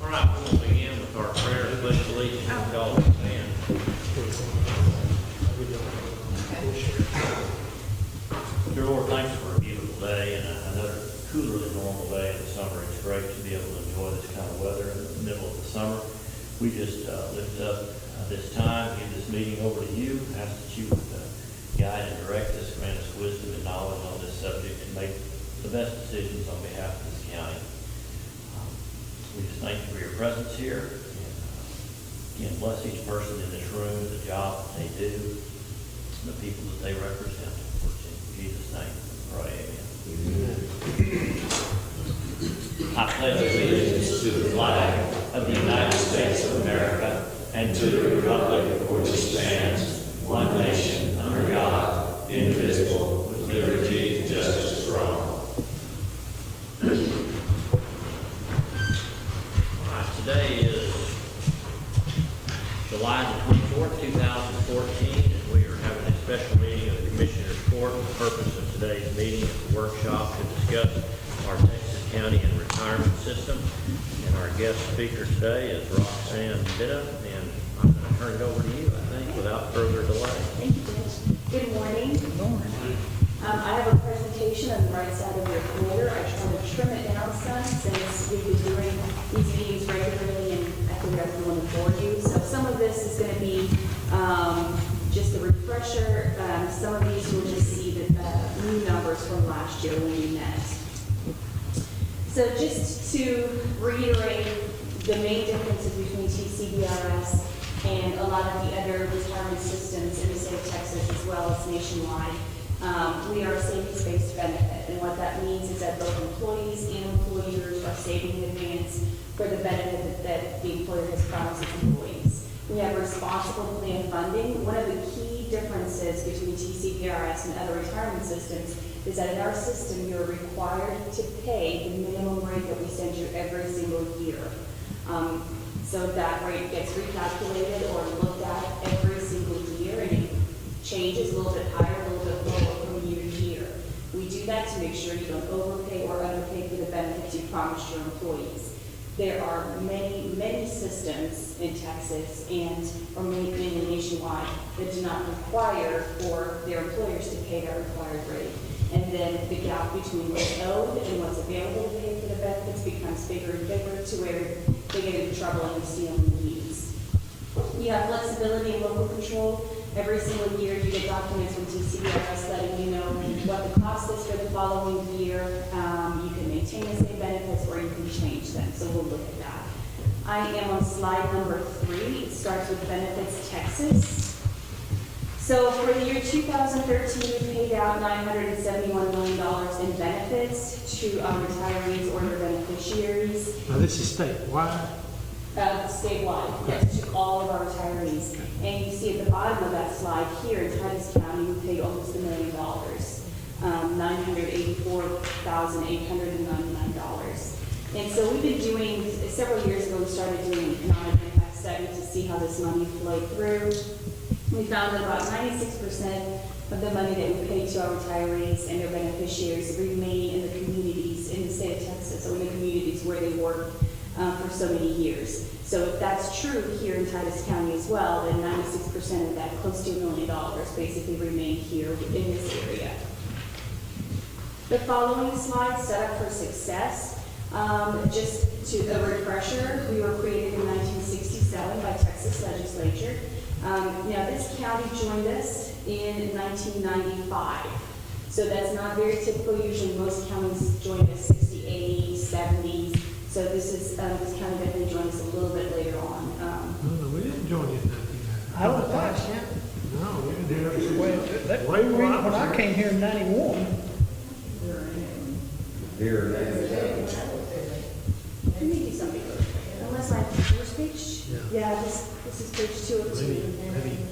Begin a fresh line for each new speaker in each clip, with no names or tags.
All right, we'll begin with our prayer of pledge allegiance and call to stand. Dear Lord, thanks for a beautiful day and another cooler than normal day in the summer. It's great to be able to enjoy this kind of weather in the middle of the summer. We just lift up this time, give this meeting over to you, ask that you would guide and direct us, grant us wisdom and knowledge on this subject, and make the best decisions on behalf of this county. We just thank you for your presence here. And, again, bless each person in this room, the job that they do, and the people that they represent. In Jesus' name, we pray, amen. I pledge allegiance to the flag of the United States of America and to the republic for which it stands, one nation, under God, indivisible, with liberty and justice for all. Today is July the 24th, 2014, and we are having a special meeting of the Commissioners Court. The purpose of today's meeting is a workshop to discuss our Titus County and retirement system. And our guest speaker today is Roxane, Bita, and I'm going to turn it over to you, I think, without further delay.
Thank you, Judge. Good morning. Good morning. I have a presentation on the right side of your folder. I just want to trim it down some since we've been doing these meetings regularly and I think I don't want to bore you. So some of this is going to be just a refresher. Some of these you'll just see the new numbers from last year when we met. So just to reiterate the main differences between TCDRS and a lot of the other retirement systems in the state of Texas as well as nationwide. We are a savings-based benefit, and what that means is that both employees and employers are saving in advance for the benefit that the employer has promised its employees. We have responsible plan funding. One of the key differences between TCDRS and other retirement systems is that in our system, you're required to pay the minimum rate that we send you every single year. So that rate gets recalculated or looked at every single year, and it changes a little bit higher, a little bit lower from year to year. We do that to make sure you don't overpay or underpay for the benefits you promised your employees. There are many, many systems in Texas and or many nationwide that do not require for their employers to pay that required rate. And then the gap between what's owed and what's available to pay for the benefits becomes bigger and bigger to where they get into trouble and you see on the news. You have flexibility and local control. Every single year you get documents from TCDRS letting you know what the cost is for the following year. You can maintain the same benefits or you can change them. So we'll look at that. I am on slide number 3. It starts with Benefits Texas. So for the year 2013, we paid out $971 million in benefits to retirees or their beneficiaries.
Now this is statewide?
Statewide, yes, to all of our retirees. And you see at the bottom of that slide here in Titus County, we paid almost $1 million, $984,899. And so we've been doing, several years ago, we started doing an economic impact study to see how this money flowed through. We found that about 96% of the money that we pay to our retirees and their beneficiaries remain in the communities in the state of Texas, or in the communities where they work for so many years. So if that's true here in Titus County as well, then 96% of that, close to $1 million, basically remain here in this area. The following slide, set up for success. Just to a refresher, we were created in 1967 by Texas legislature. Now this county joined us in 1995. So that's not very typical. Usually most counties join us 68, 70s. So this county definitely joined us a little bit later on.
No, we didn't join you in 1990.
I don't think so.
No, we didn't do it.
Way when I came here in 91.
Let me do something. Unless my first page? Yeah, this is page 2 of 2.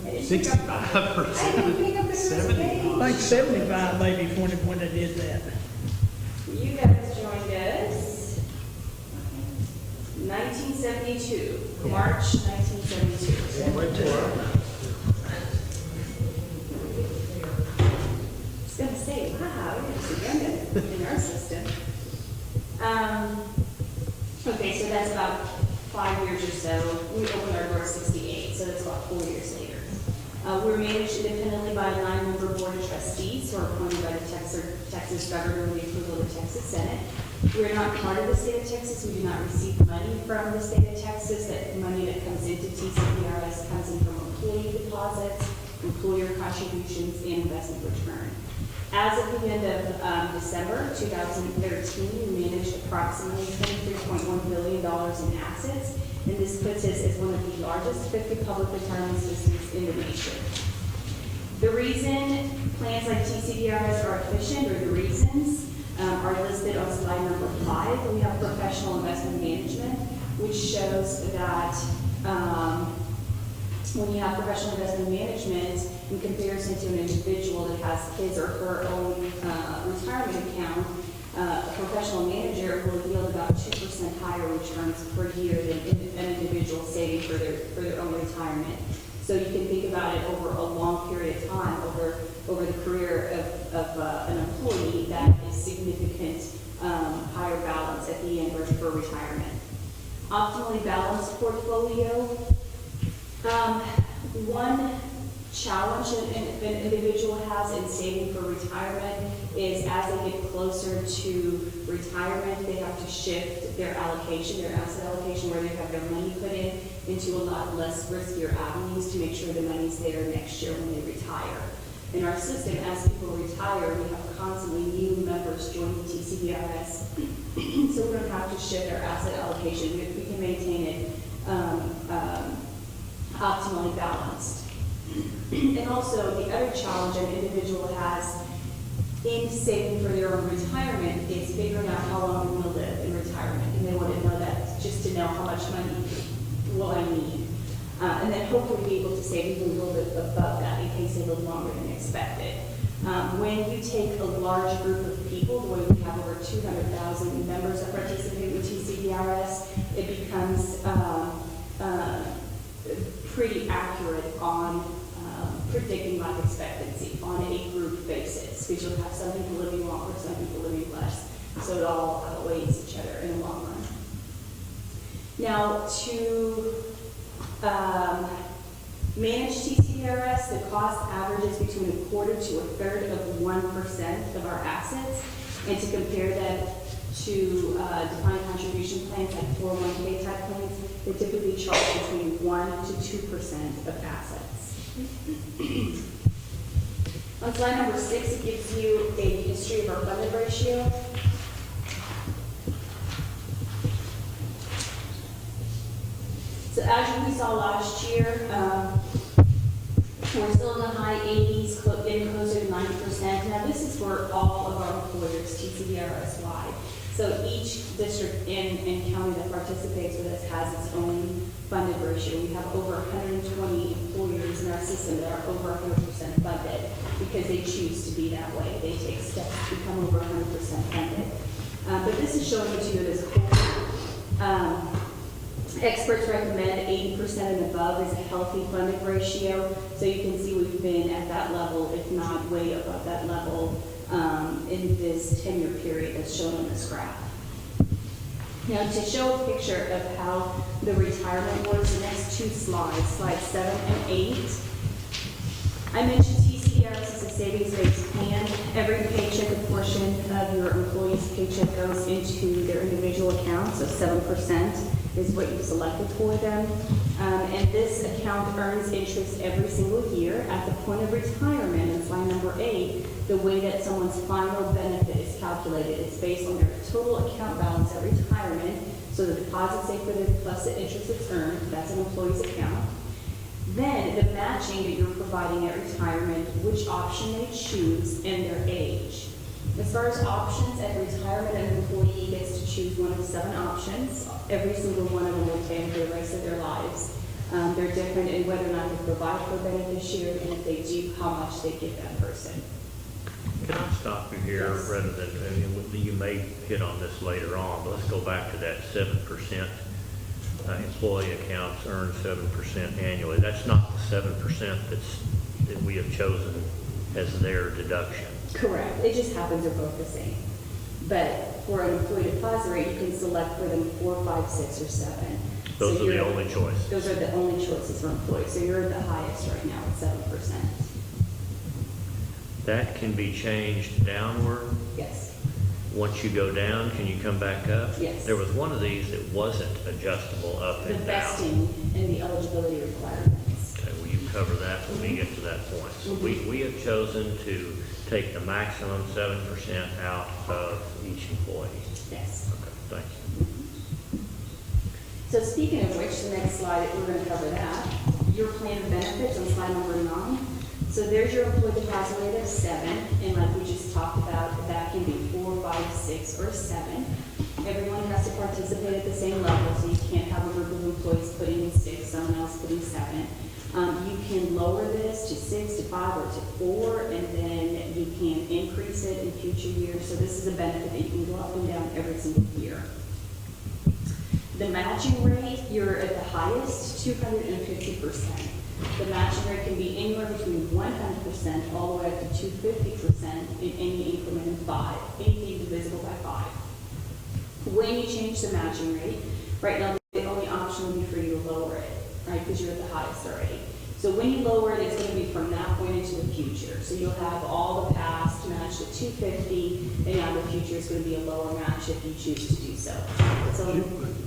Maybe 65%,
I
70.
think 75 maybe when they did that.
You guys joined us 1972, March 1972.
Wait till
I was going to say, wow, it's young in our system. Okay, so that's about 5 years or so. We opened our doors 68, so that's about 4 years later. We're managed independently by a 9-member board of trustees who are appointed by the Texas governor with the approval of the Texas Senate. We're not part of the state of Texas. We do not receive money from the state of Texas. That money that comes into TCDRS comes in from employee deposits, employer contributions, and investment return. As of the end of December 2013, we managed approximately $23.1 billion in assets, and this puts us as one of the largest 50 public retirement systems in the nation. The reason plans like TCDRS are efficient, or the reasons, are listed on slide number 5. We have professional investment management, which shows that when you have professional investment management in comparison to an individual that has his or her own retirement account, a professional manager will yield about 2% higher returns per year than an individual saving for their own retirement. So you can think about it over a long period of time, over the career of an employee, that is significant higher balance at the end for retirement. Optimally balanced portfolio. One challenge an individual has in saving for retirement is as they get closer to retirement, they have to shift their allocation, their asset allocation, where they have their money put into a lot less riskier avenues to make sure the money's there next year when they retire. In our system, as people retire, we have constantly new members joining TCDRS, so we don't have to shift our asset allocation. We can maintain it optimally balanced. And also, the other challenge an individual has in saving for their own retirement is figuring out how long they're going to live in retirement. And they want to know that just to know how much money will I need. And then hopefully be able to save even a little bit above that in case they live longer than expected. When you take a large group of people, the way we have over 200,000 members that participate with TCDRS, it becomes pretty accurate on predicting life expectancy on a group basis, because you'll have some people living longer, some people living less, so it all outweighs each other in the long run. Now, to manage TCDRS, the cost averages between 1/4 to 1/3 of 1% of our assets, and to compare that to defined contribution plans like 401k type plans, they typically charge between 1 to 2% of assets. On slide number 6, it gives you a history of our funded ratio. So as we saw last year, we're still in the high 80s, getting closer to 90%. Now this is for all of our employers, TCDRS wide. So each district and county that participates with us has its own funded ratio. We have over 120 employers in our system that are over 100% funded because they choose to be that way. They take steps to become over 100% funded. But this is showing it to you as a whole. Experts recommend 80% and above is a healthy funded ratio. So you can see we've been at that level, if not way above that level, in this 10-year period that's shown on this graph. Now, to show a picture of how the retirement works, the next 2 slides, slides 7 and 8. I mentioned TCDRS is a savings-based plan. Every paycheck, a portion of your employee's paycheck goes into their individual account, so 7% is what you've selected for them. And this account earns interest every single year. At the point of retirement, in slide number 8, the way that someone's final benefit is calculated, it's based on their total account balance at retirement, so the deposits they put in plus the interest that's earned, that's an employee's account. Then the matching that you're providing at retirement, which option they choose, and their age. As far as options, at retirement, an employee gets to choose one of 7 options. Every single one of them will pay for the rest of their lives. They're different in whether or not they provide for a beneficiary, and if they do, how much they give that person.
Can I stop you here,
Yes.
rather than, you may hit on this later on, but let's go back to that 7%. Employee accounts earn 7% annually. That's not the 7% that we have chosen as their deduction.
Correct. It just happens they're both the same. But for an employee deposit rate, you can select for them 4, 5, 6, or 7.
Those
So
are the
you're-
only choices.
Those are the only choices for employees, so you're at the highest right now at 7%.
That can be changed downward.
Yes,
Once you go down, can you come back up?
Yes.
There was one of these that wasn't adjustable up
the
and down.
vesting and the eligibility requirements.
Okay, will you cover that when we get to that point? So we have chosen to take the maximum 7% out of each employee.
Yes.
Okay, thank you.
So speaking of which, the next slide, we're going to cover that. Your plan of benefits on slide number 9. So there's your employee deposit rate of 7, and like we just talked about, that can be 4, 5, 6, or 7. Everyone has to participate at the same level, so you can't have a group of employees putting in 6, someone else putting 7. You can lower this to 6, to 5, or to 4, and then you can increase it in future years. So this is a benefit that you can go up and down every single year. The matching rate, you're at the highest, 250%. The matching rate can be anywhere between 100% all the way up to 250% in any increment of 5, anything divisible by 5. When you change the matching rate, right now the only option would be for you to lower it, right, because you're at the highest already. So when you lower it, it's going to be from that point into the future. So you'll have all the past matched at 250, and now the future is going to be a lower match if you choose to do so. So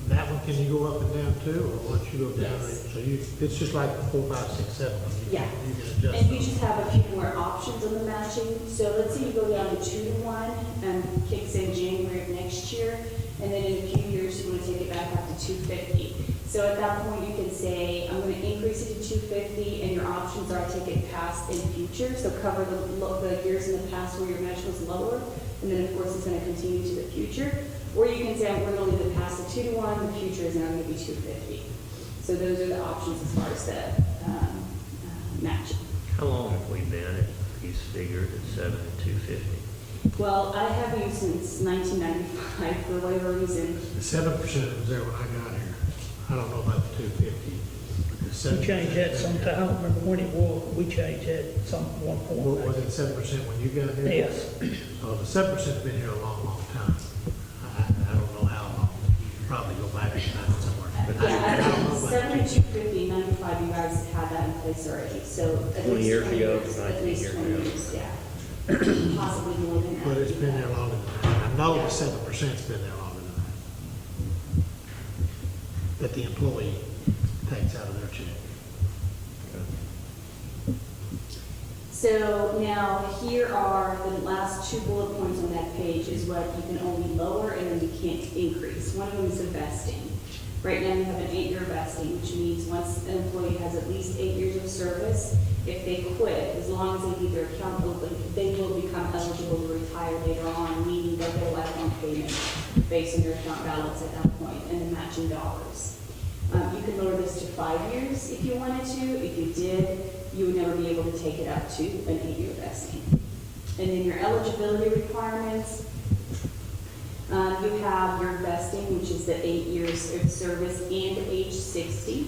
That one, can you go up and down too, or once you go down,
Yes.
so it's just like the 4, 5, 6, 7.
Yeah.
You can adjust
and you
those.
just have a few more options on the matching. So let's say you go down to 2 to 1 and kicks in January of next year, and then in a few years you want to take it back up to 250. So at that point you can say, I'm going to increase it to 250, and your options are take it past and future. So cover the years in the past where your match was lower, and then of course it's going to continue to the future. Or you can say, we're going to leave it past the 2 to 1, the future is now going to be 250. So those are the options as far as the matching.
How long have we been at these figured at 7 and 250?
Well, I have you since 1995 for whatever reason.
The 7% was there when I got here. I don't know about the 250. The
We
7%
changed that sometime, I don't remember when it was, we changed that one
Was
point.
it 7% when you got here?
Yes.
Oh, the 7%'s been here a long, long time. I don't know how long. You can probably go back and find it somewhere. But I don't know about
72, 50, 95, you guys had that in place already, so at
20
least
years
20
ago,
years, at
19
least
years
20
ago.
years, yeah. Possibly more than that.
But it's been there longer than that. I know the 7%'s been there longer than that. That the employee takes out of their check.
So now here are the last 2 bullet points on that page is what you can only lower and then you can't increase. One of them is the vesting. Right now you have an 8-year vesting, which means once an employee has at least 8 years of service, if they quit, as long as they leave their account open, they will become eligible to retire later on, meaning they'll get a lifelong payment based on their account balance at that point and the matching dollars. You can lower this to 5 years if you wanted to. If you did, you would never be able to take it up to an 8-year vesting. And then your eligibility requirements, you have your vesting, which is the 8 years of service and age 60.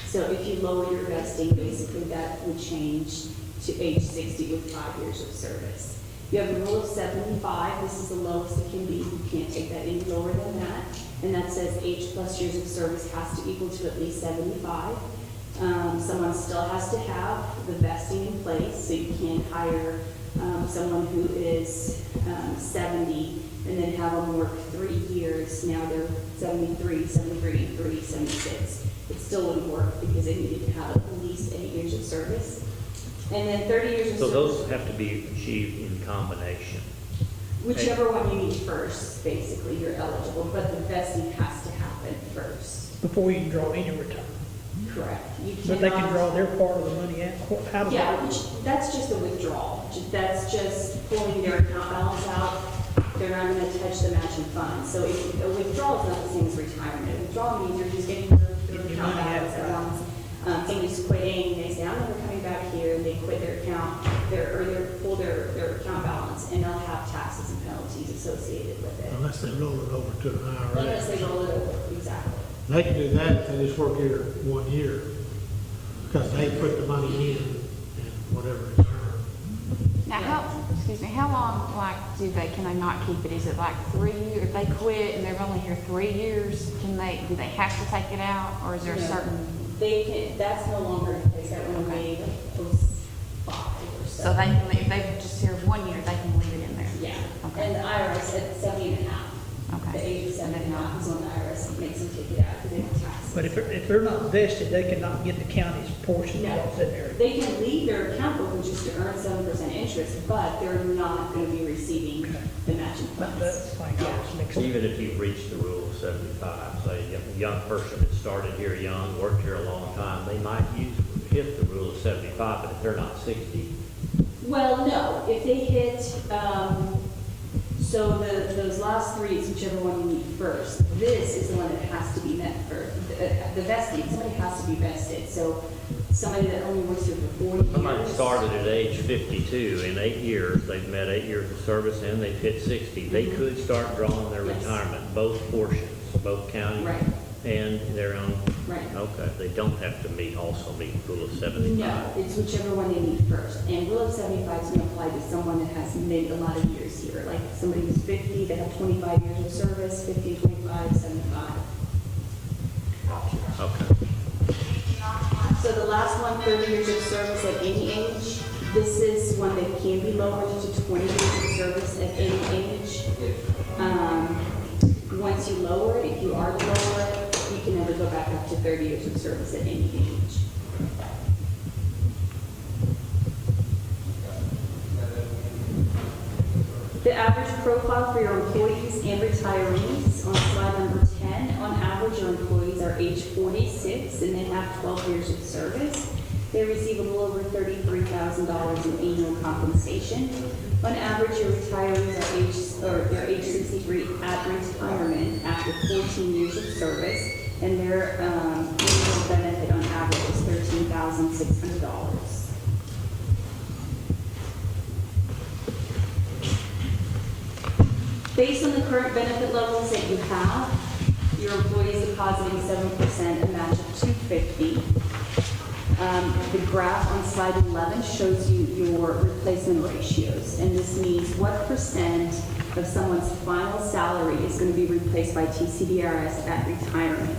So if you lower your vesting, basically that would change to age 60 with 5 years of service. You have the rule of 75. This is the lowest it can be. You can't take that any lower than that. And that says age plus years of service has to equal to at least 75. Someone still has to have the vesting in place, so you can't hire someone who is 70 and then have them work 3 years. Now they're 73, 73, 3, 76. It still wouldn't work because they needed to have at least 8 years of service. And then 30 years of
So
service.
those have to be achieved in combination.
Whichever one you need first, basically, you're eligible, but the vesting has to happen first.
Before you can draw any return.
Correct. You
But they can
cannot-
draw their part of the money out. How does
Yeah,
that?
which, that's just a withdrawal. That's just pulling their account balance out. They're not going to touch the matching fund. So if, a withdrawal is not the same as retirement. A withdrawal means you're just getting their
Getting your
account
money out,
balance at
right.
once. Somebody's quitting, they say, I'm never coming back here, and they quit their account, or they pull their account balance, and they'll have taxes and penalties associated with it.
Unless they roll it over to an
Unless they
IRA.
roll it over, exactly.
They can do that if they just work here 1 year. Because they put the money in and whatever it's earned.
Now, Excuse me, how long, like, can they not keep it? Is it like 3 years? If they quit and they're only here 3 years, do they have to take it out, or is there a
No.
certain?
They can, that's no longer in place, that when they post 5 or so.
So they can, if they're just here 1 year, they can leave it in there?
Yeah,
Okay.
and the IRS at 70 and a half.
Okay.
The age of 70 and a half is when the IRS makes them take it out because they don't tax it.
But if they're not vested, they cannot get the county's portion of what's in there.
They can leave their account open just to earn 7% interest, but they're not going to be receiving
Okay.
the matching
But
funds.
that's fine, I was mixed up.
Even if you've reached the rule of 75, say a young person that started here young, worked here a long time, they might hit the rule of 75, but if they're not 60,
Well, no, if they hit, so those last 3 is whichever one you need first. This is the one that has to be met first. The vesting, somebody has to be vested. So somebody that only works here for 40 years.
somebody started at age 52, in 8 years, they've met 8 years of service and they've hit 60, they could start drawing their
Yes.
retirement, both portions, both county
Right.
and their own.
Right.
Okay, they don't have to also meet rule of 75.
No, it's whichever one they need first. And rule of 75 is going to apply to someone that has made a lot of years here. Like somebody who's 50, they have 25 years of service, 50, 25, 75.
Okay.
So the last one, 30 years of service at any age. This is one that can be lowered to 20 years of service at any age. Once you lower it, if you are to lower it, you can never go back up to 30 years of service at any age. The average profile for your employees and retirees on slide number 10, on average, your employees are age 46 and they have 12 years of service. They receive a little over $33,000 in annual compensation. On average, your retirees are age 63 at retirement after 14 years of service, and their annual benefit on average is $13,600. Based on the current benefit levels that you have, your employees depositing 7%, a match of $250. The graph on slide 11 shows you your replacement ratios, and this means what percent of someone's final salary is going to be replaced by TCDRS at retirement.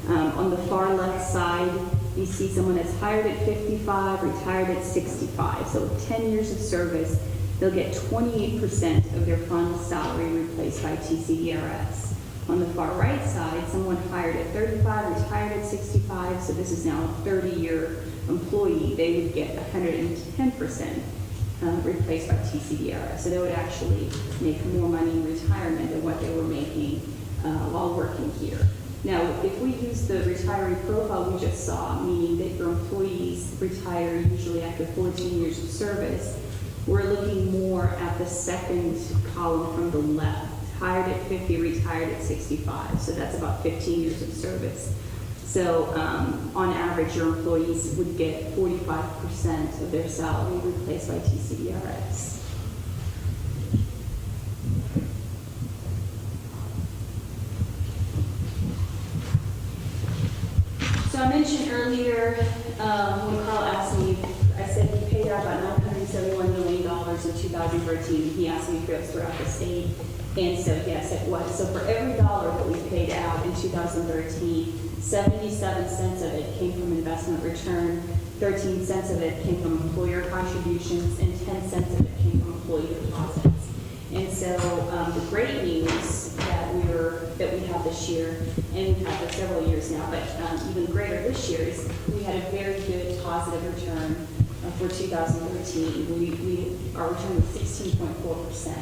On the far left side, you see someone that's hired at 55, retired at 65. So with 10 years of service, they'll get 28% of their final salary replaced by TCDRS. On the far right side, someone hired at 35, retired at 65, so this is now a 30-year employee. They would get 110% replaced by TCDRS. So they would actually make more money in retirement than what they were making while working here. Now, if we use the retiree profile we just saw, meaning that your employees retire usually after 14 years of service, we're looking more at the second column from the left. Hired at 50, retired at 65. So that's about 15 years of service. So on average, your employees would get 45% of their salary replaced by TCDRS. So I mentioned earlier, when Carl asked me, I said he paid out about $971 million in 2013. He asked me if it was throughout the state. And so, yes, it was. So for every dollar that we paid out in 2013, 77 cents of it came from investment return, 13 cents of it came from employer contributions, and 10 cents of it came from employee deposits. And so the great news that we have this year, and we've had for several years now, but even greater this year, is we had a very good positive return for 2013. Our return was 16.4%.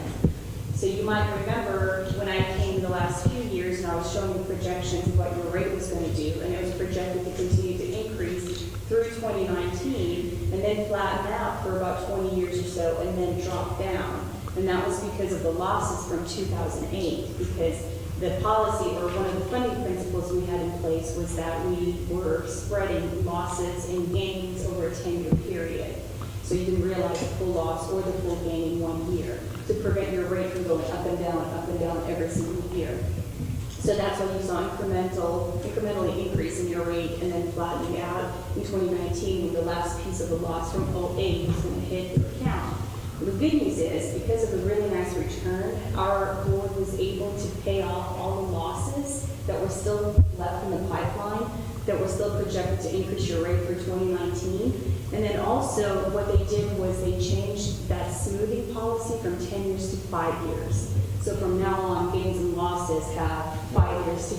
So you might remember when I came the last few years and I was showing you projections of what your rate was going to do, and it was projected to continue to increase through 2019 and then flatten out for about 20 years or so and then drop down. And that was because of the losses from 2008, because the policy or one of the funding principles we had in place was that we were spreading losses and gains over a 10-year period. So you didn't realize the full loss or the full gain in 1 year to prevent your rate from going up and down every single year. So that's why you saw incrementally increase in your rate and then flattening out in 2019 when the last piece of the loss from 08 was going to hit your account. The good news is, because of the really nice return, our board was able to pay off all the losses that were still left in the pipeline, that were still projected to increase your rate for 2019. And then also, what they did was they changed that smoothing policy from 10 years to 5 years. So from now on, gains and losses have 5 years to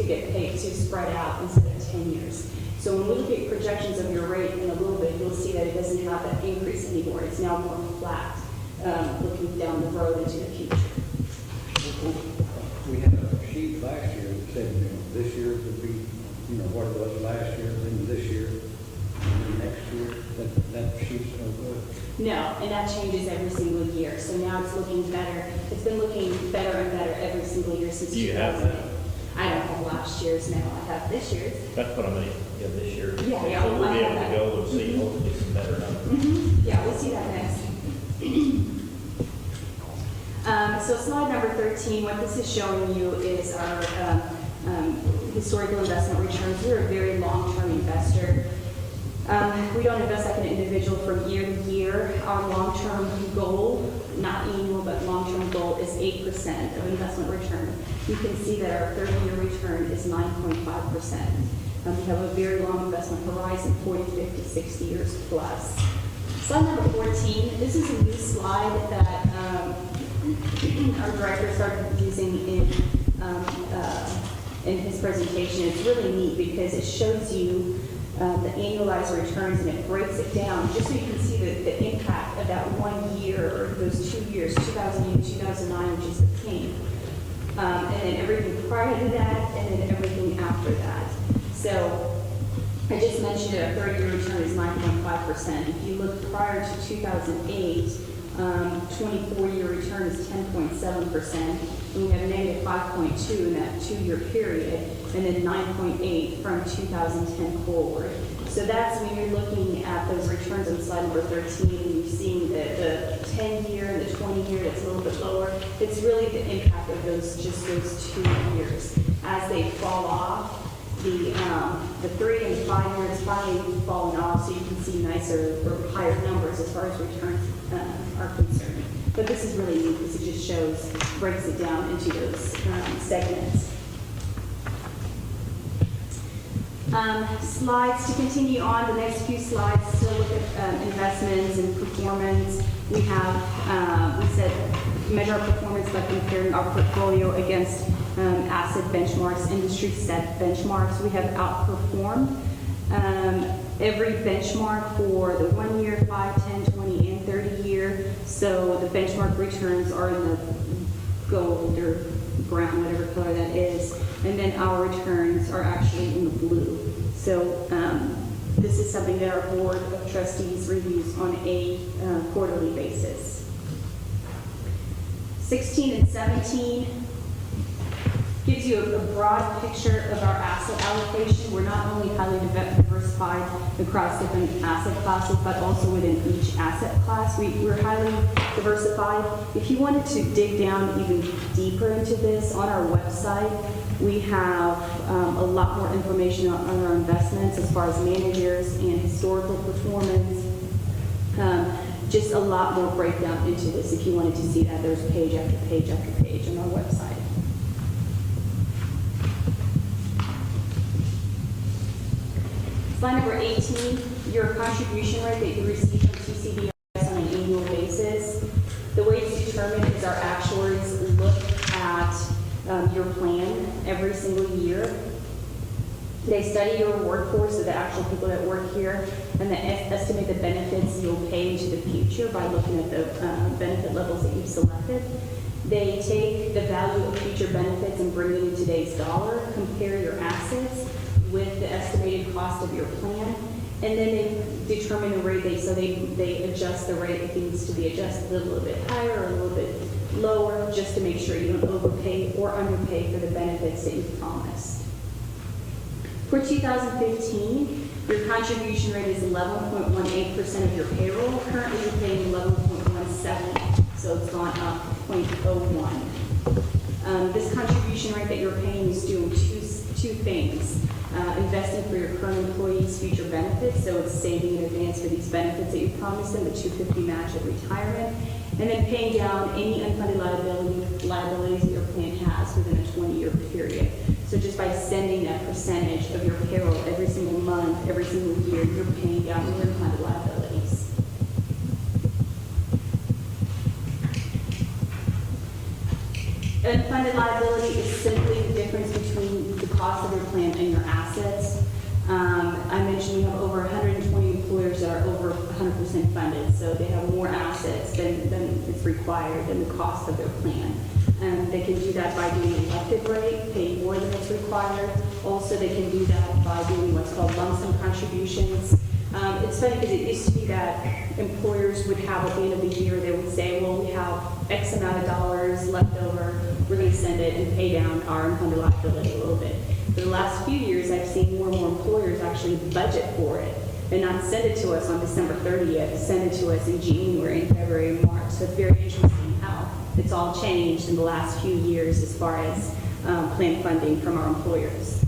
get paid, to spread out instead of 10 years. So when we look at projections of your rate in a little bit, you'll see that it doesn't have that increase anymore. It's now more flat, looking down the road into the future.
We had a sheet last year that said, this year would be, what it was last year, then this year, and then next year. That sheet's no good.
No, and that changes every single year. So now it's looking better. It's been looking better and better every single year since
Do you have
2000.
that?
I don't have last year's now. I have this year's.
That's what I mean, yeah, this year.
Yeah,
So we'll
I
be
have
able to
that.
go and see hopefully some better numbers.
Yeah, we'll see that next. So slide number 13, what this is showing you is our historical investment returns. We're a very long-term investor. We don't invest like an individual from year to year. Our long-term goal, not annual, but long-term goal is 8% of investment return. You can see that our 30-year return is 9.5%. We have a very long investment horizon, 40, 50, 60 years plus. Slide number 14, this is a new slide that our director started using in his presentation. It's really neat because it shows you the annualized returns, and it breaks it down just so you can see the impact of that 1 year or those 2 years, 2008, 2009, which is the pink, and then everything prior to that, and then everything after that. So I just mentioned that our 30-year return is 9.5%. If you look prior to 2008, 24-year return is 10.7%, and we have negative 5.2 in that 2-year period, and then 9.8 from 2010 forward. So that's when you're looking at those returns on slide number 13, and you're seeing the 10-year and the 20-year that's a little bit lower. It's really the impact of those 2 years. As they fall off, the 3 and 5 years finally falling off, so you can see nicer or higher numbers as far as returns are concerned. But this is really neat because it just shows, breaks it down into those segments. Slides to continue on, the next few slides still look at investments and performance. We have, we said, measure our performance by comparing our portfolio against asset benchmarks, industry set benchmarks. We have outperformed every benchmark for the 1 year, 5, 10, 20, and 30 year. So the benchmark returns are in the gold or brown, whatever color that is. And then our returns are actually in the blue. So this is something that our board of trustees reviews on a quarterly basis. 16 and 17 gives you a broad picture of our asset allocation. We're not only highly diversified across different asset classes, but also within each asset class. We're highly diversified. If you wanted to dig down even deeper into this, on our website, we have a lot more information on our investments as far as managers and historical performance. Just a lot more breakdown into this. If you wanted to see that, there's page after page after page on our website. Slide number 18, your contribution rate that you receive from TCDRS on an annual basis. The way it's determined is our actuaries look at your plan every single year. They study your workforce, so the actual people that work here, and they estimate the benefits you'll pay into the future by looking at the benefit levels that you've selected. They take the value of future benefits and bring it in today's dollar, compare your assets with the estimated cost of your plan, and then they determine a rate. They adjust the rate if it needs to be adjusted a little bit higher or a little bit lower, just to make sure you don't overpay or underpay for the benefits that you've promised. For 2015, your contribution rate is 11.18% of your payroll. Currently, you're paying 11.17, so it's gone up 0.01. This contribution rate that you're paying is doing two things. investing for your current employees' future benefits, so it's saving in advance for these benefits that you promised them, the $250 match at retirement, and then paying down any unfunded liabilities that your plan has within a 20-year period. So just by sending that percentage of your payroll every single month, every single year, you're paying down your unfunded liabilities. Unfunded liability is simply the difference between the cost of your plan and your assets. I mentioned we have over 120 employers that are over 100% funded, so they have more assets than it's required than the cost of their plan. They can do that by doing an elective rate, paying more than what's required. Also, they can do that by doing what's called lump sum contributions. It's funny because it used to be that employers would have at the end of the year, they would say, well, we have X amount of dollars left over, we're going to send it and pay down our unfunded liability a little bit. For the last few years, I've seen more and more employers actually budget for it and not send it to us on December 30th, send it to us in January, February, and March. So it's very interesting how it's all changed in the last few years as far as plan funding from our employers.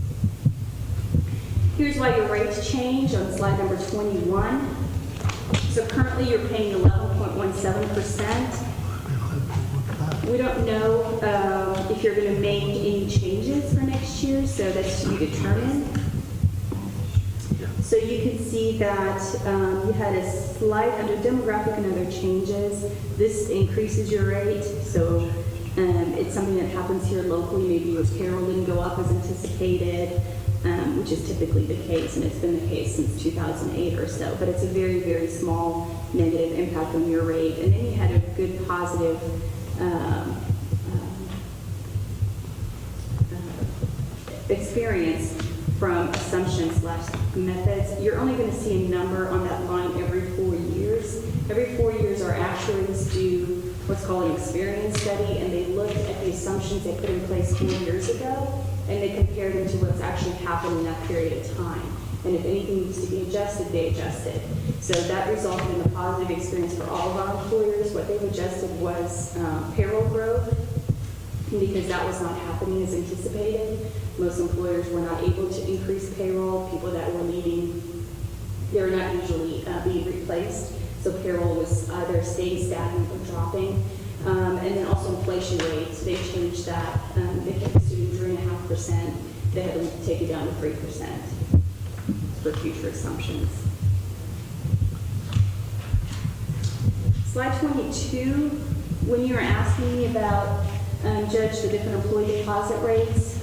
Here's why your rates change on slide number 21. So currently you're paying 11.17%. We don't know if you're going to make any changes for next year, so that's to be determined. So you can see that you had a slight under demographic and other changes. This increases your rate, so it's something that happens here locally. Maybe your payroll didn't go up as anticipated, which is typically the case, and it's been the case since 2008 or so. But it's a very, very small negative impact on your rate. And then you had a good positive experience from assumptions/methods. You're only going to see a number on that line every 4 years. Every 4 years, our actuaries do what's called an experience study, and they look at the assumptions they put in place 4 years ago, and they compare them to what's actually happened in that period of time. And if anything needs to be adjusted, they adjust it. So that resulted in a positive experience for all of our employers. What they've adjusted was payroll growth, because that was not happening as anticipated. Most employers were not able to increase payroll. People that were leaving, they were not usually being replaced. So payroll was either staying stagnant or dropping. And then also inflation rates, they changed that. They kept assuming 3.5%. They had to take it down to 3% for future assumptions. Slide 22, when you're asking me about, Judge, the different employee deposit rates,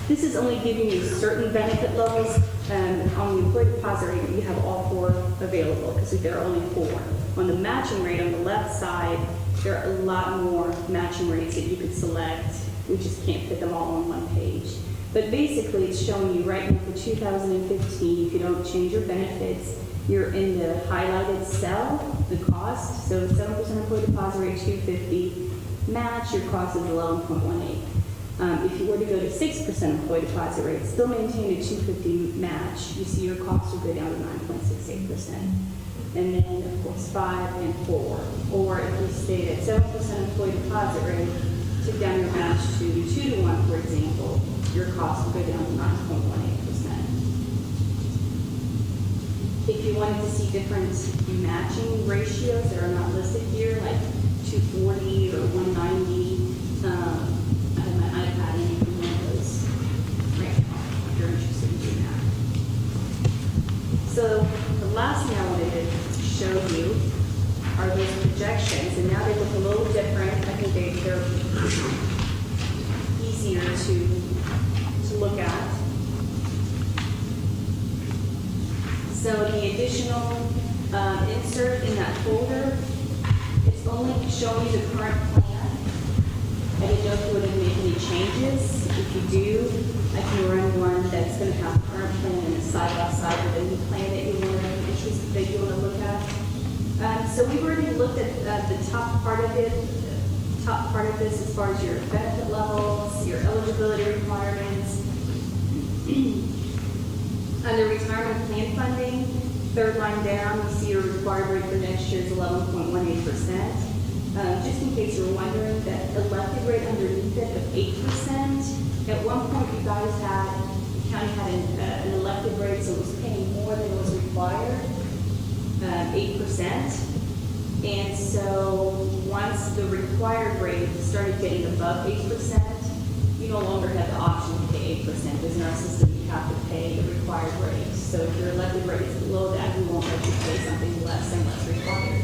this is only giving you certain benefit levels. On the employee deposit rate, you have all four available because there are only four. On the matching rate on the left side, there are a lot more matching rates that you could select. We just can't fit them all on one page. But basically, it's showing you right now for 2015, if you don't change your benefits, you're in the highlighted cell, the cost. So 7% employee deposit rate, $250. Match, your cost is 11.18. If you were to go to 6% employee deposit rate, still maintain a $250 match, you see your cost will go down to 9.68%. And then, of course, 5 and 4. Or if we stayed at 7% employee deposit rate, took down your match to 2 to 1, for example, your cost will go down to 9.18%. If you wanted to see different matching ratios that are not listed here, like 240 or 190, I have my iPad and you can run those right now if you're interested in doing that. So the last thing I wanted to show you are those projections, and now they look a little different. I think they're easier to look at. So the additional insert in that folder, it's only showing you the current plan. I didn't know if you wanted to make any changes. If you do, I can run one that's going to have the current plan and a side by side with the new plan that you want to look at. So we've already looked at the top part of it. Top part of this as far as your benefit levels, your eligibility requirements. Under retirement plan funding, third line down, you see your required rate for next year is 11.18%. Just in case you're wondering, that elected rate underneath it of 8%, at one point you guys had county had an elected rate, so it was paying more than was required, 8%. And so once the required rate started getting above 8%, you no longer have the option to pay 8%. Because in our system, you have to pay the required rate. So if your elected rate is below that, we won't let you pay something less than what's required.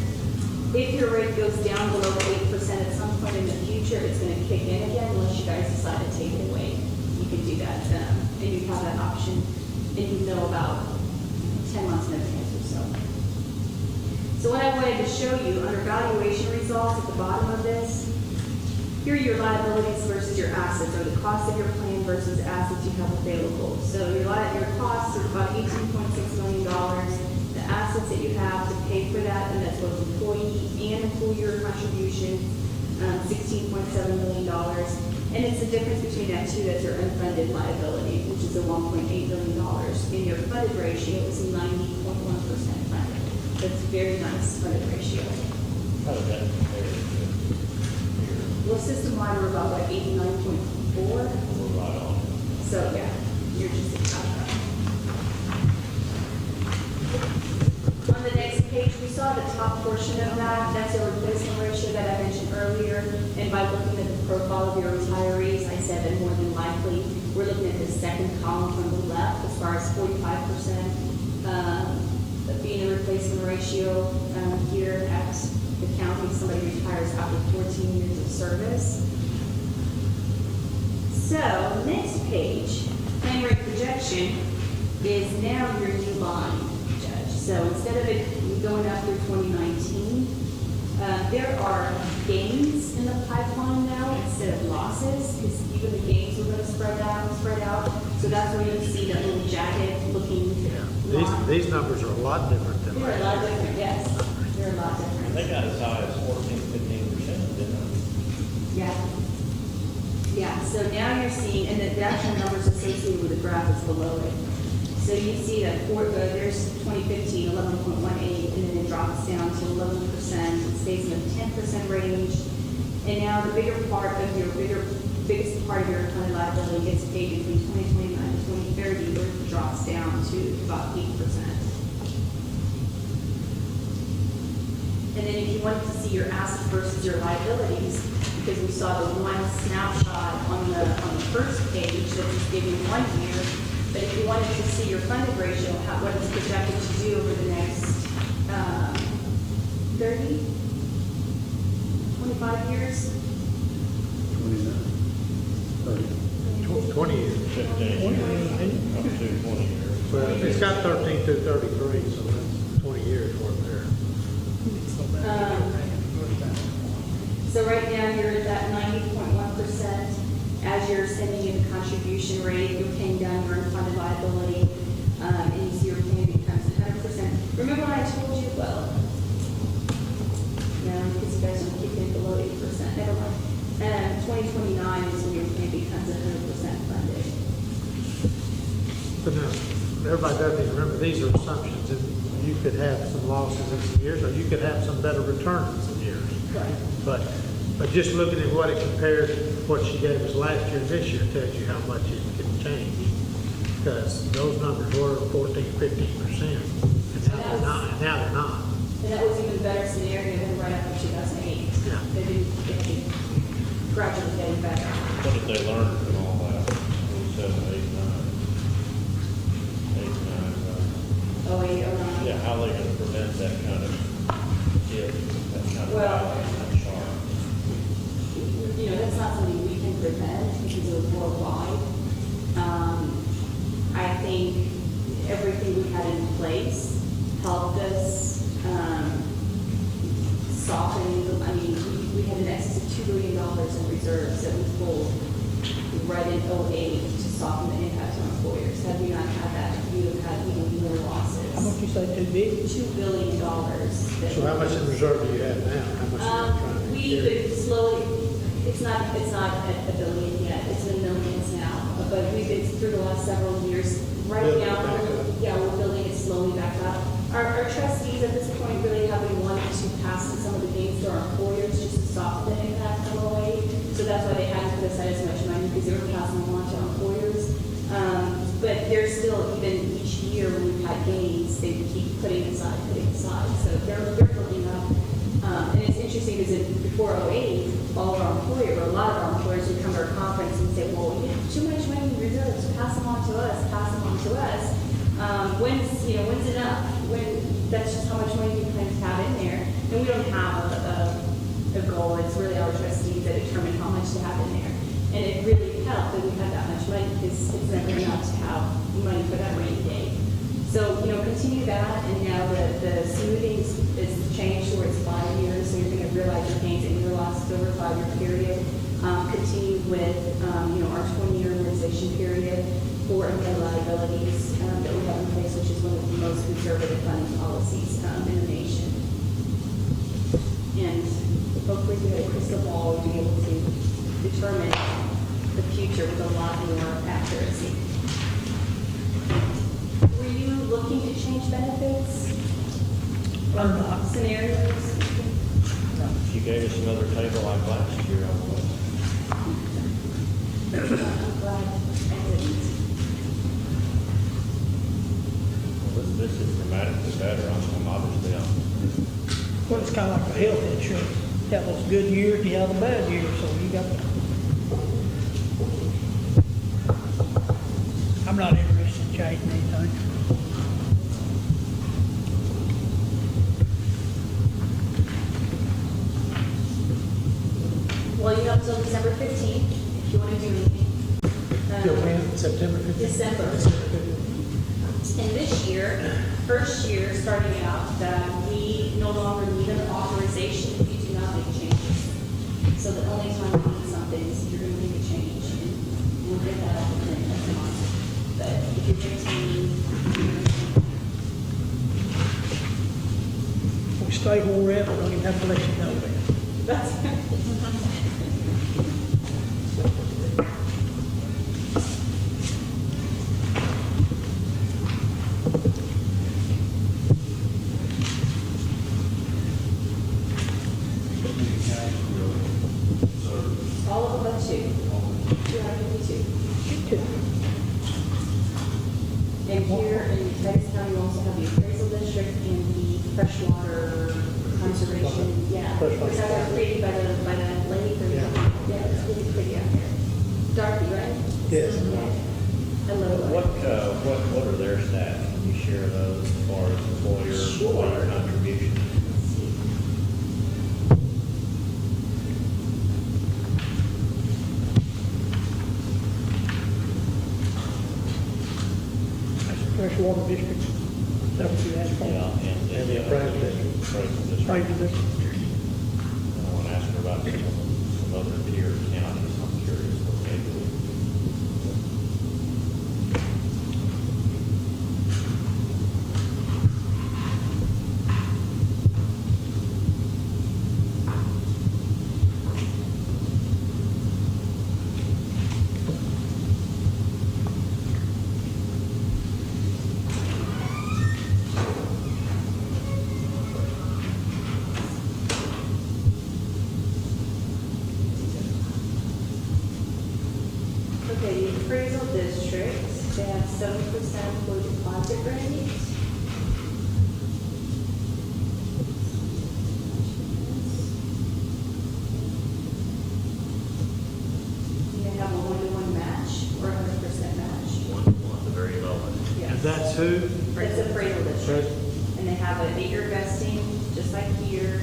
If your rate goes down below 8% at some point in the future, it's going to kick in again unless you guys decide to take it away. You can do that, and you have that option, and you know about 10 months in advance or so. So what I wanted to show you, under valuation results at the bottom of this, here are your liabilities versus your assets, or the cost of your plan versus assets you have available. So your costs are about $18.6 million. The assets that you have to pay for that, and that's both employee and employer contributions, $16.7 million. And it's the difference between that two, that's your unfunded liability, which is a $1.8 million. And your funded ratio is 90.1% funded. That's a very nice funded ratio.
How does that compare to here?
Well, system-wide, we're about like 89.4.
We're right on.
So, yeah, you're just about right. On the next page, we saw the top portion of that. That's your replacement ratio that I mentioned earlier. And by looking at the profile of your retirees, I said that more than likely, we're looking at the second column from the left as far as 45% being a replacement ratio here at the county. Somebody retires after 14 years of service. So, next page, plan rate projection is now your new line, Judge. So instead of it going up through 2019, there are gains in the pipeline now instead of losses, because even the gains are going to spread out. So that's where you see that little jagged looking line.
These numbers are a lot different than.
They're a lot different, yes. They're a lot different.
They got as high as 14-15%, didn't they?
Yeah. Yeah, so now you're seeing, and the actual numbers associated with the graph is below it. So you see that there's 2015, 11.18, and then it drops down to 11%. It stays in the 10% range. And now the biggest part of your funded liability gets paid between 2029 and 2030, where it drops down to about 8%. And then if you wanted to see your assets versus your liabilities, because we saw the one snapshot on the first page that just gave you 1 year, but if you wanted to see your funded ratio, what it's projected to do over the next 30, 25 years?
20 years.
15 years, up to 20 years.
Well, it's got 13 through 33, so that's 20 years worth there.
So right now, you're at that 90.1%. As you're sending in the contribution rate, you're paying down your unfunded liability, and you see your plan becomes 100%. Remember when I told you, well, no, because you guys don't keep it below 8%. Never mind. 2029 is when your plan becomes 100% funded.
But now, everybody does need to remember, these are assumptions, and you could have some losses in some years, or you could have some better returns in some years.
Right.
But just looking at what it compared, what she gave us last year and this year tells you how much it can change. Because those numbers were 14, 15%, and now they're not.
And that was even better scenario than right after 2008.
Yeah.
They didn't gradually getting better.
What did they learn from all that? 07, 8, 9,
08, 09.
yeah, how are they going to prevent that kind of dip, that kind of
Well,
that sharp?
You know, that's not something we can prevent because it was worldwide. I think everything we had in place helped us soften. I mean, we had an excess of $2 billion in reserves that we pulled right in 08 to soften the impact on employers. Had we not had that, we would have had even more losses.
How much you say, too big?
$2 billion.
So how much in reserve do you have now? How much are you trying to
We
carry?
could slowly, it's not at $1 billion yet, it's in millions now, but we've been through the last several years. Right
Building
now,
back up.
yeah, we're building it slowly back up. Our trustees at this point really have been wanting to pass some of the gains to our employers just to soften the impact of away. So that's why they hadn't put aside as much money, because they were passing them on to our employers. But year when we've had gains, they keep putting aside. So they're building up. And it's interesting because before '08, all of our employers, or a lot of our employers would come to our conference and say, well, you have too much money in reserves, pass them on to us. When's enough? That's just how much money we plan to have in there. And we don't have a goal. It's really our trustees that determine how much to have in there. And it really helped that we had that much money because it's never enough to have money for that rainy day. So, continue that, and now the smoothing is changed to where it's 5 years, so you're going to realize your gains and your losses over a 5-year period. Continue with, our 20-year amortization period for unpaid liabilities that we have in place, which is one of the most conservative funding policies in the nation. And hopefully with a crystal ball, we'll be able to determine the future with a lot more accuracy. Were you looking to change benefits?
I'm not.
Scenarios?
She gave us another table like last year,
I'm glad I didn't.
this is dramatically better, I'm obviously on.
Well, it's kind of like a health insurance. You have those good years, you have the bad years, so you got to. I'm not interested in changing anything.
Well, you have until December 15th if you want to do anything.
Till when? September 15th?
December. And this year, first year, starting out, that we no longer need an authorization if you do not make changes. So the only time we need something is if you're going to make a change. And we'll get that out within next month. But if you're maintaining,
We stay where we're at, we don't even have to let you know that.
that's all of them but two. 252. And here in Titus County, we also have the appraisal district and the freshwater conservation. Yeah,
Freshwater.
because that was created by the lake. Yeah, it's really pretty out there. Dorothy, right?
Yes.
Yeah. I love it.
What are their stats? Can you share those as far as employer contribution?
Let's see.
That's the freshwater district. That what you asked for?
Yeah,
And the appraisal district.
appraisal district.
Appraisal district.
I want to ask her about some other tier counties. I'm curious what they do.
Okay, the appraisal district, they have 7% employee deposit rate. They have a 1-to-1 match or 100% match.
One, the very low one.
Yes.
And that's who?
That's appraisal district. And they have an 8-year vesting, just like here,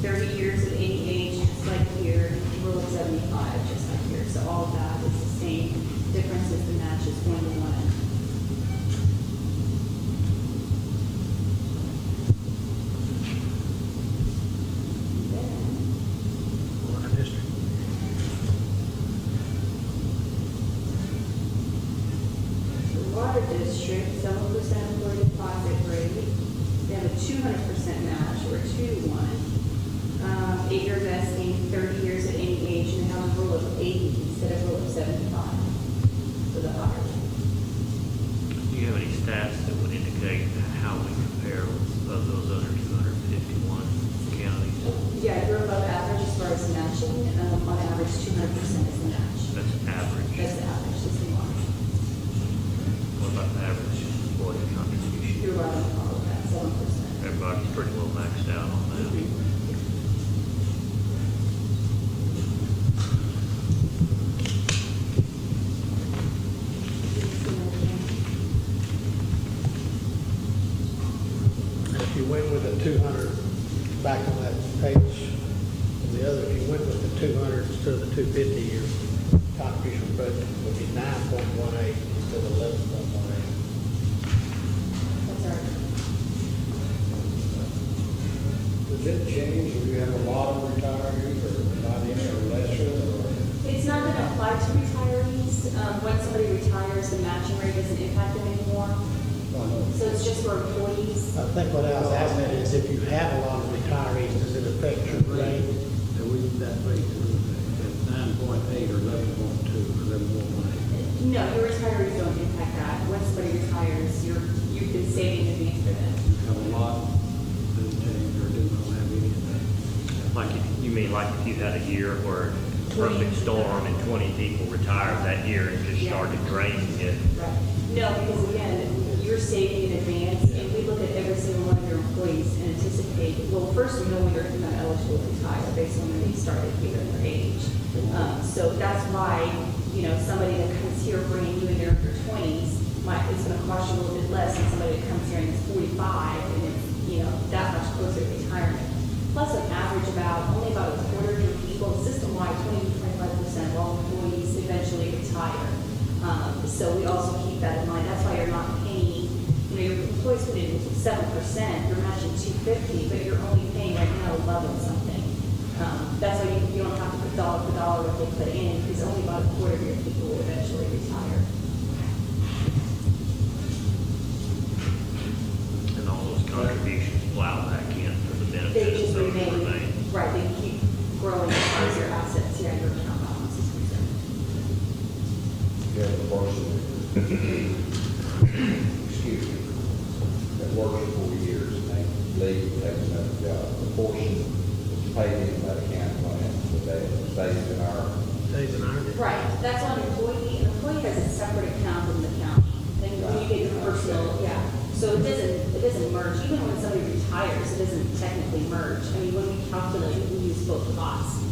30 years at any age, just like here, rule of 75, just like here. So all of that is the same. Difference is the match is 1-to-1.
Water district.
The water district, 7% employee deposit rate. They have a 200% match or 2-to-1. 8-year vesting, 30 years at any age, and they have a rule of 80 instead of rule of 75 for the higher.
Do you have any stats that would indicate how we compare with those other 251 counties?
Yeah, you're above average as far as matching. On average, 200% is the match.
That's average.
That's the average, that's the one.
What about the average employee contribution?
the other, if you went with the 200 instead of the 250, your contribution budget would be 9.18 instead of 11.18.
That's our,
Does it change if you have a lot of retirees or not any or lesser or?
it's not going to apply to retirees. When somebody retires, the matching rate doesn't impact them anymore. So it's just for employees.
I think what I was asking is if you have a lot of retirees, does it affect your rate?
That rate is 9.8 or 11.2 or 11.1.
No, your retirees don't impact that. When somebody retires, you've been saving in advance for them.
You have a lot, didn't change or didn't have anything.
Like, you mean like if you had a year where perfect storm and 20 people retired that year and just
Yeah.
started draining it?
Right. No, because again, you're saving in advance, and we look at every single one of your employees and anticipate, well, first we know when they're not eligible to retire based on when they started given their age. So that's why, somebody that comes here bringing you in their 20s it's gonna cost you a little bit less than somebody that comes here and is 45 and it's, that much closer to retirement. Plus an average only about a quarter of your people, system-wide, 20 to 25% of all employees eventually retire. So we also keep that in mind. That's why you're not paying, your employees put in 7%, you're matching 250, but you're only paying right now 11 something. That's why you don't have to put dollar for dollar what they put in, because only about a quarter of your people will eventually retire.
And all those contributions plow back in for the
They
benefit
just
of those
remain,
remain.
right, they keep growing as far as your assets, your account balance is concerned.
You have a person, excuse me, that works for 4 years and they leave, takes another job. The portion that's paid into that account plan, but they stays in our,
Days and hours.
Right, that's on employee. An employee has a separate account from the county. Then when you get your personal, yeah. So it doesn't merge. Even when somebody retires, it doesn't technically merge. I mean, when we calculate, we use both costs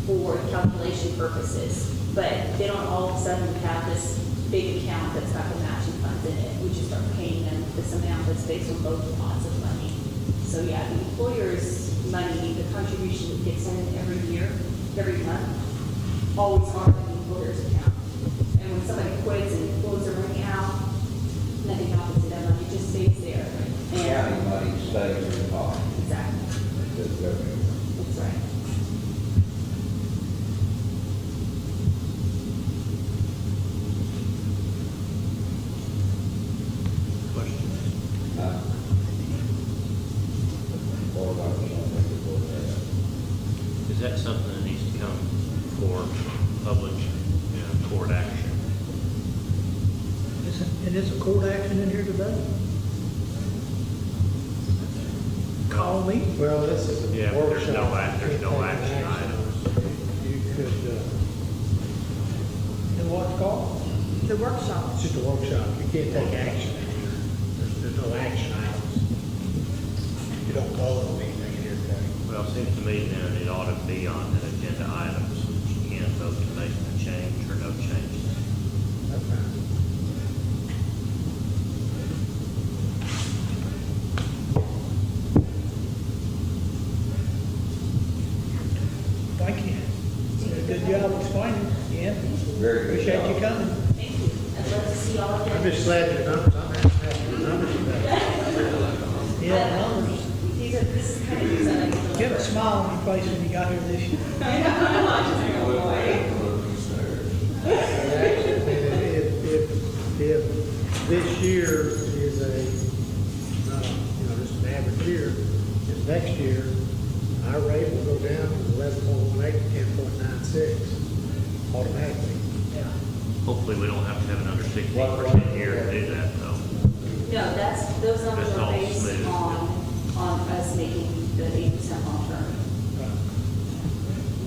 for calculation purposes. But they don't all of a sudden have this big account that's got the matching funds in it. We just start paying them this amount that's based on both pots of money. So yeah, the employer's money, the contribution that gets in every year, every month, always on the employer's account. And when somebody quits and employees are running out, nothing happens to that money, it just stays there.
county money stays in the pot.
Exactly,
That's revenue.
that's right.
Questions?
Or about something before that.
Is that something that needs to come for public, court action?
And it's a court action in here today? Call me.
Well, this is
Yeah,
a
but
workshop.
there's no
You can't take
action item.
You could,
And what's called? The workshop.
it's just a workshop, you can't take action. There's no action items. You don't vote on anything in here today.
Well, it seems to me then it ought to be on an agenda item, so that you can vote to make a change or no changes.
That's fine.
Thank you. Did a good job explaining, yeah.
Very good
Appreciate you
job.
coming.
Thank you. I'd love to see all of
I'm
you.
just glad your numbers, I'm happy your numbers are better.
Yeah, numbers.
This is kind of news I like to
You had a smile on your face when you got here this year.
If this year is just an average year, and next year, our rate will go down from 11.18 to 10.96 automatically.
Hopefully, we don't have to have another 16% year to do that, though.
No, those numbers
That's
are
all
based
smooth.
on us making the 8% long term.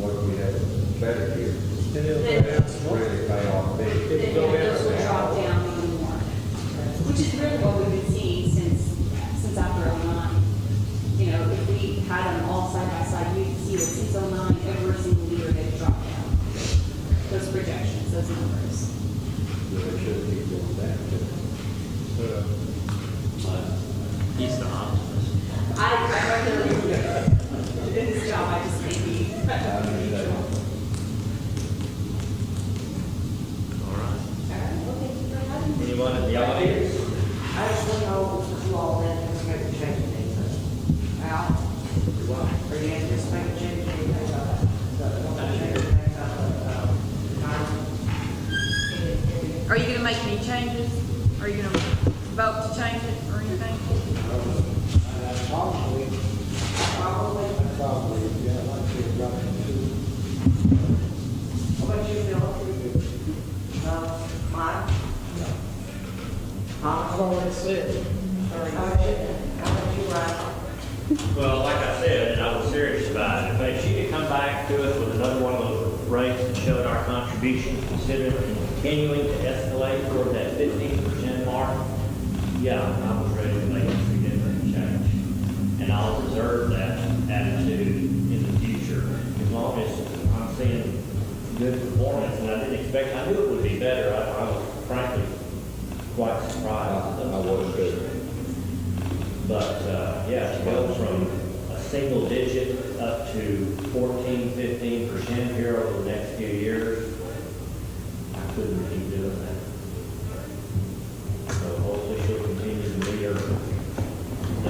What if we have a better year?
And it'll go down some more.
Really pay off big.
It'll
Then
go
those
down.
will drop down even more. Which is really what we've been seeing since after 09. If we had them all side by side, you'd see that since 09, every single year they've dropped down. Those projections, those numbers.
They should be doing that.
He's the optimist.
I regularly, in this job, I just can't be.
changes? Are you gonna vote to change it or anything?
Probably, yeah, like the reduction too.
How about you, Bill? Mine?
I've already said,
How about you, Ryan?
Well, like I said, and I was serious about it, if she could come back to us with another one of those rates that showed our contributions, considering continuing to escalate toward that 15% mark, yeah, I was ready to make a significant change. And I'll preserve that attitude in the future, as long as I'm seeing good performance, and I didn't expect, I knew it would be better. I was frankly quite surprised.
I wasn't good.
But, yeah, to go from a single digit up to 14–15% here over the next few years, I couldn't keep doing that. So hopefully she'll continue to meet her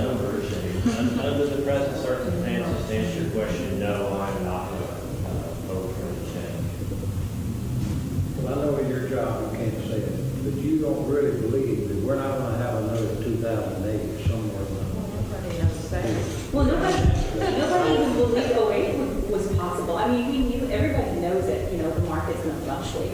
numbers, and under the present circumstances, to answer your question, no, I'm not going to vote for any change.
Well, I know in your job you can't say it, but you don't really believe that we're not gonna have another 2008 somewhere.
Well, nobody even believed 08 was possible. I mean, we knew, everybody knows that, the market's gonna fluctuate.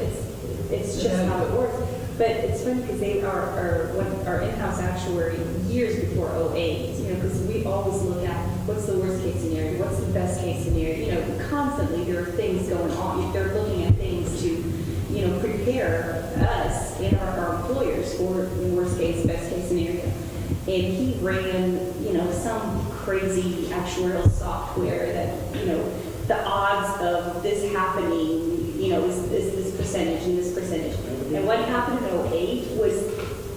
It's just how it works. But it's funny because they are our in-house actuary years before 08, because we always look at what's the worst case scenario, what's the best case scenario, constantly there are things going on. They're looking at things to, prepare us and our employers for the worst case, best case scenario. And he ran, some crazy actuarial software that, the odds of this happening, is this percentage and this percentage. And what happened in 08 was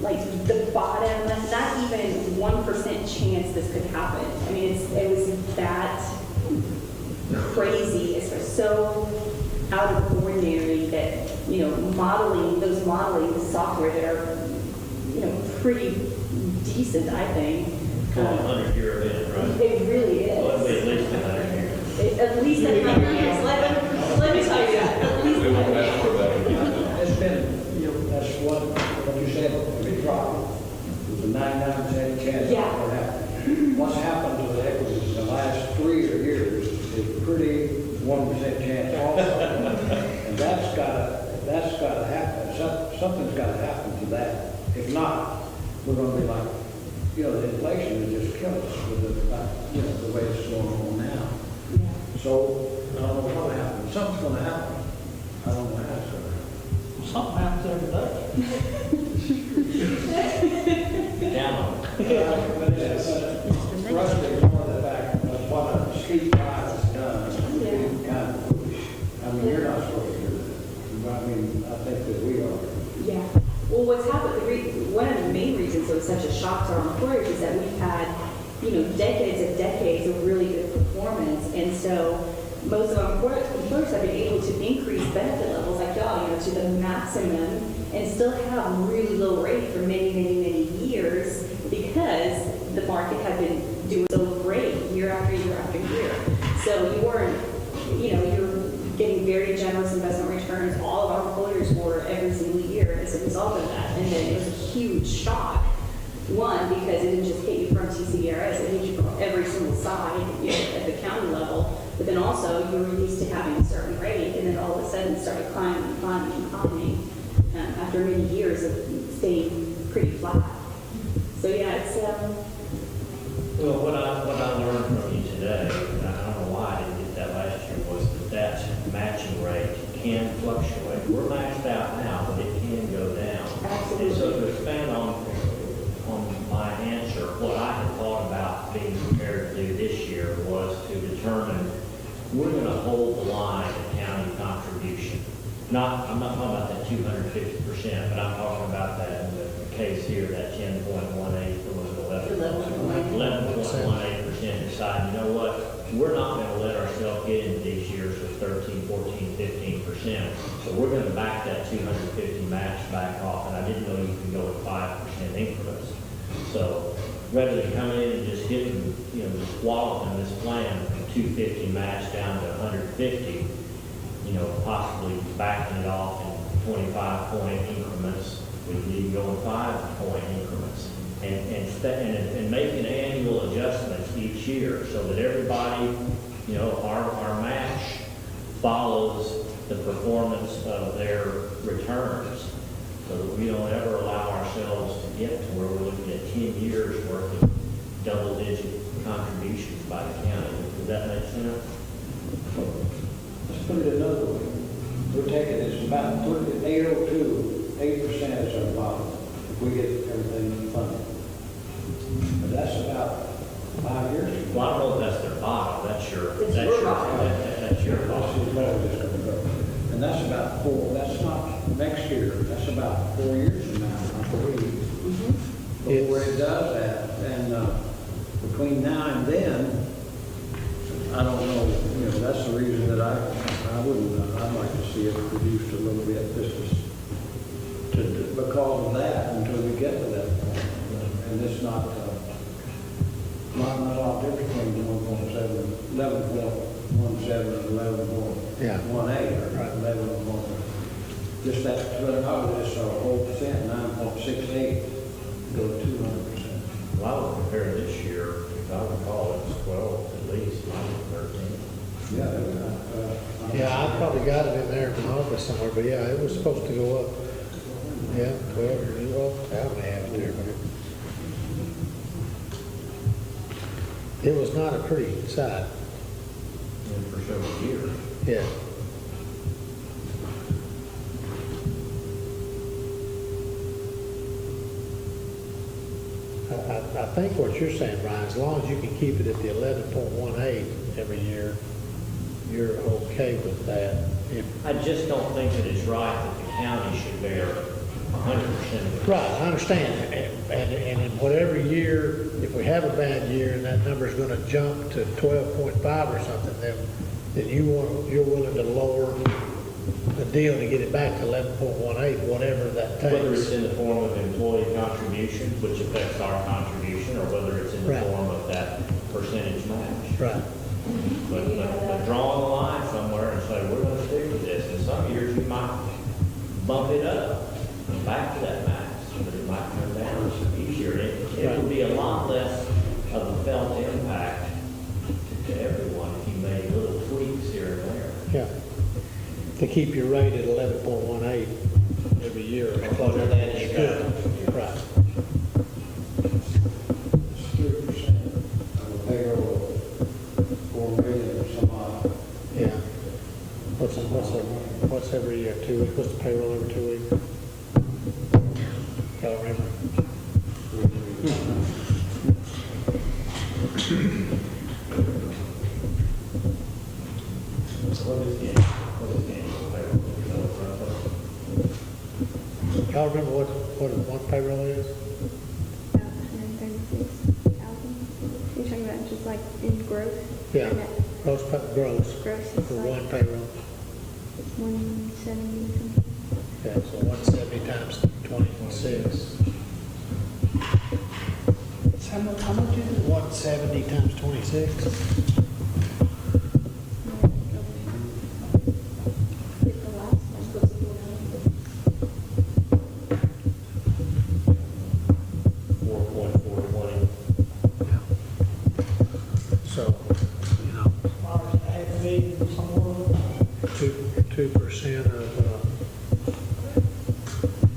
like the bottom, not even 1% chance this could happen. I mean, it was that crazy. It's so out of the ordinary that, those modeling software that are, pretty decent, I think.
100-year event, right?
It really is.
Well, it'll be at least 100 years.
At least 100 years. Let me tell you that. At least 100 years.
It's been, that's what you said, every drop, there's a 99% chance of
Yeah.
what happened. What's happened to the equities in the last 3 years is pretty 1% chance also. And that's gotta happen. Something's gotta happen to that. If not, we're gonna be like, the inflation will just kill us with the way it's going on now. So, I don't know what'll happen. Something's gonna happen. I don't know how it's gonna happen.
something happens every day.
Down on it.
But it's for us to ignore the fact of what a steep rise has done, is kind of foolish. I mean, you're not supposed to do that. But I mean, I think that we are.
Yeah. Well, what's happened, one of the main reasons it was such a shock to our employers is that we've had, decades of really good performance. And so most of our employers have been able to increase benefit levels like y'all, to the maximum and still have really low rate for many, many, many years because the market had been doing so great year after year after year. So you weren't, you're getting very generous investment returns. All of our employers were every single year as a result of that. And then it was a huge shock. One, because it didn't just hit you from TCDRS, it hit you from every single side at the county level. But then also you were used to having a certain rate, and then all of a sudden it started climbing after many years of staying pretty flat. So yeah, it's
Well, what I learned from you today, and I don't know why I didn't get that last year, was that matching rate can fluctuate. We're maxed out now, but it can go down.
Absolutely.
And so to expand on my answer, what I had thought about being prepared to do this year was to determine we're going to hold the line at county contribution. I'm not talking about that 250%, but I'm talking about that in the case here, that 10.18 was 11.18%. Decide, you know what, we're not going to let ourselves get into these years with 13, 14, 15%. So we're going to back that 250 match back off. And I didn't know you could go with 5% increments. So rather than coming in and just hitting, just walloping this plan from 250 match down to 150, possibly backing it off in 25-point increments We can even go in 5-point increments and making annual adjustments each year so that everybody, you know, our match follows the performance of their returns, so that we don't ever allow ourselves to get to where we're looking at 10 years worth of double-digit contributions by the county. Does that make sense?
Let's put it another way. We're taking this about 802, 8% is our bottom, if we get everything funded. But that's about 5 years ago.
Well, I don't know if that's their bottom, that's your bottom.
This is where it's gonna go. And that's about that's not next year, that's about 4 years from now, I believe. Before it does that, and between now and then, I don't know, you know, that's the reason that I wouldn't, I'd like to see it reduced a little bit, because of that, until we get to that point. And it's not a lot different between 11.17 and 11.18, or
Right.
11. Just that, probably just a whole percent, 9.68, go to 200%.
Well, I would compare this year, if I recall, it was 12 at least, mine was 13.
Yeah, I probably got it in there in my office somewhere, but yeah, it was supposed to go up. Yeah, 12, well, I may have it there, but it was not a pretty sight.
And for several years.
Yeah. I think what you're saying, Brian, as long as you can keep it at the 11.18 every year, you're okay with that.
I just don't think that it's right that the county should bear 100% of the.
Right, I understand. And in whatever year, if we have a bad year and that number's gonna jump to 12.5 or something, then you're willing to lower the deal to get it back to 11.18, whatever that takes.
Whether it's in the form of employee contributions, which affects our contribution, or whether it's in the
Right.
form of that percentage match.
Right,
But drawing the line somewhere and say, we're gonna stick with this, and some years you might bump it up back to that max, but it might come down each year. It would be a lot less of a felt impact to everyone if you made little tweaks here and there.
yeah. To keep your rate at 11.18 every year.
Whatever that is.
Right.
It's 3% of the payroll, 4 million or some odd.
Yeah. What's every 2 weeks? What's the payroll every 2 weeks? Y'all remember? Y'all remember what one payroll is?
About 136,000. You're talking about just like in gross?
Yeah,
And that
gross
Gross
for
is
one
like
payroll.
170 something.
Okay, so 170 times 26. How much is it? 170 times 26?
It's the last one.
So, you know,
Half a million somewhere.
2% of,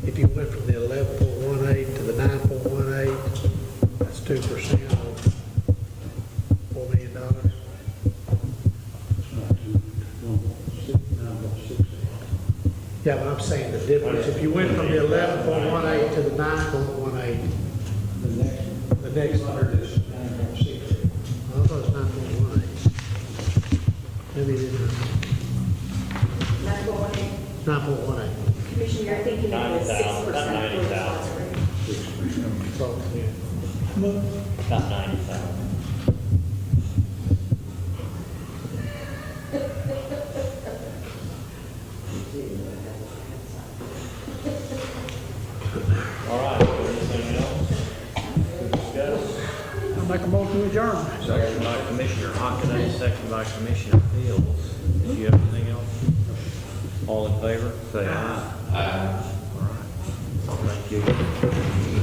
if you went from the 11.18 to the 9.18, that's 2% of $4 million.
It's not 9.6.
Yeah, but I'm saying the difference, if you went from the 11.18 to the 9.18,
The
the next,
hundred is 9.6.
I thought it was 9.18. Maybe it is 9.18.
Commissioner, you're thinking it was 6%.
90,000, about 90,000.
So, yeah.
About 90,000. All right, anything else to discuss?
I'll make a motion to adjourn.
Second by Commissioner Hockaday, second by Commissioner Fields. Do you have anything else? All in favor? Say aye. Aye. All right.
Thank you.